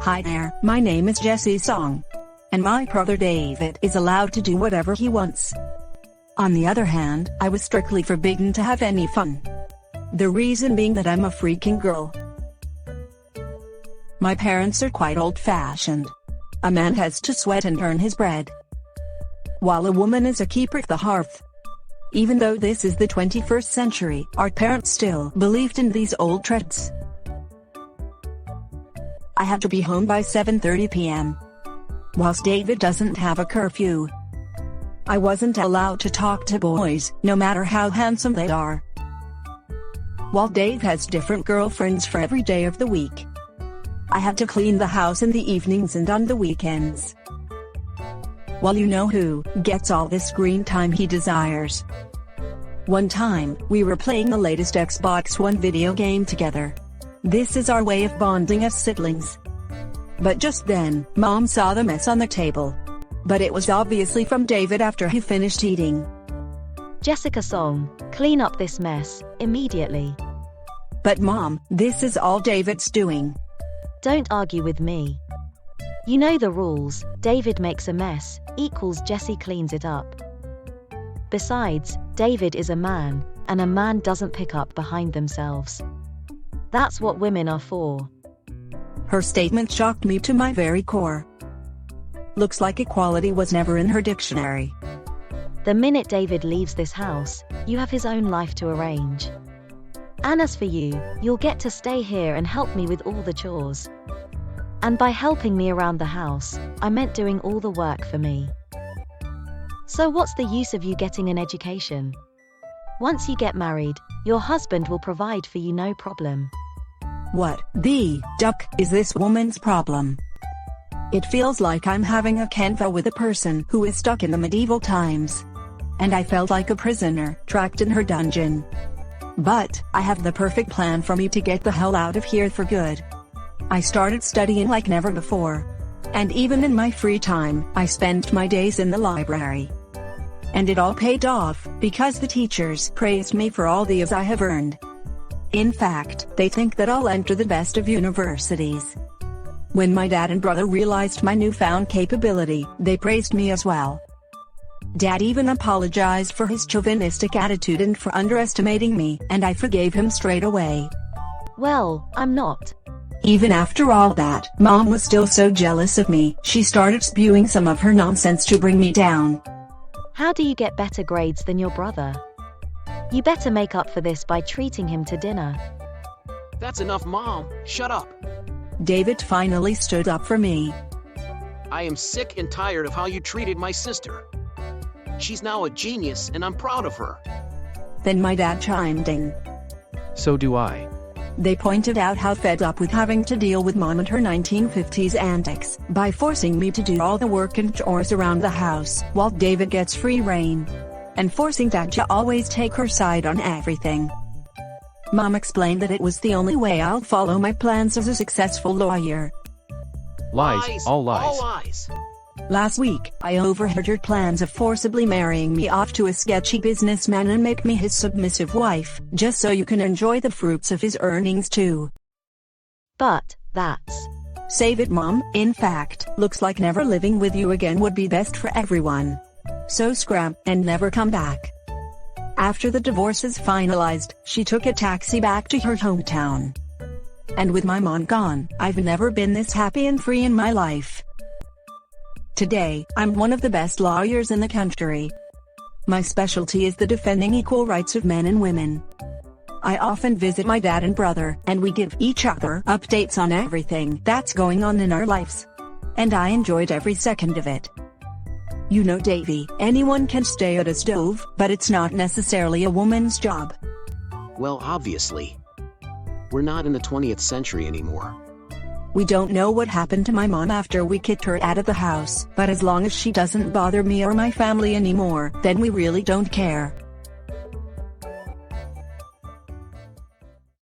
Hi there, my name is Jessie Song. And my brother David is allowed to do whatever he wants. On the other hand, I was strictly forbidden to have any fun. The reason being that I'm a freaking girl. My parents are quite old-fashioned. A man has to sweat and earn his bread, while a woman is a keeper of the hearth. Even though this is the 21st century, our parents still believed in these old traits. I had to be home by 7:30 p.m. whilst David doesn't have a curfew. I wasn't allowed to talk to boys, no matter how handsome they are. While Dave has different girlfriends for every day of the week, I had to clean the house in the evenings and on the weekends. Well, you know who gets all the screen time he desires. One time, we were playing the latest Xbox One video game together. This is our way of bonding as siblings. But just then, Mom saw the mess on the table. But it was obviously from David after he finished eating. Jessica Song, clean up this mess, immediately. But Mom, this is all David's doing. Don't argue with me. You know the rules, David makes a mess, equals Jessie cleans it up. Besides, David is a man, and a man doesn't pick up behind themselves. That's what women are for. Her statement shocked me to my very core. Looks like equality was never in her dictionary. The minute David leaves this house, you have his own life to arrange. And as for you, you'll get to stay here and help me with all the chores. And by helping me around the house, I meant doing all the work for me. So what's the use of you getting an education? Once you get married, your husband will provide for you, no problem. What the duck is this woman's problem? It feels like I'm having a convo with a person who is stuck in the medieval times. And I felt like a prisoner, trapped in her dungeon. But I have the perfect plan for me to get the hell out of here for good. I started studying like never before. And even in my free time, I spent my days in the library. And it all paid off, because the teachers praised me for all the A's I have earned. In fact, they think that I'll enter the best of universities. When my dad and brother realized my newfound capability, they praised me as well. Dad even apologized for his chauvinistic attitude and for underestimating me, and I forgave him straight away. Well, I'm not. Even after all that, Mom was still so jealous of me, she started spewing some of her nonsense to bring me down. How do you get better grades than your brother? You better make up for this by treating him to dinner. That's enough, Mom. Shut up. David finally stood up for me. I am sick and tired of how you treated my sister. She's now a genius, and I'm proud of her. Then my dad chimed in. So do I. They pointed out how fed up with having to deal with Mom and her 1950s antics, by forcing me to do all the work and chores around the house, while David gets free reign. And forcing Dad to always take her side on everything. Mom explained that it was the only way I'll follow my plans as a successful lawyer. Lies, all lies. All lies. Last week, I overheard her plans of forcibly marrying me off to a sketchy businessman and make me his submissive wife, just so you can enjoy the fruits of his earnings too. But, that's... Save it, Mom. In fact, looks like never living with you again would be best for everyone. So scrap, and never come back. After the divorce is finalized, she took a taxi back to her hometown. And with my mom gone, I've never been this happy and free in my life. Today, I'm one of the best lawyers in the country. My specialty is the defending equal rights of men and women. I often visit my dad and brother, and we give each other updates on everything that's going on in our lives. And I enjoyed every second of it. You know, Davy, anyone can stay at a stove, but it's not necessarily a woman's job. Well, obviously. We're not in the 20th century anymore. We don't know what happened to my mom after we kicked her out of the house, but as long as she doesn't bother me or my family anymore, then we really don't care.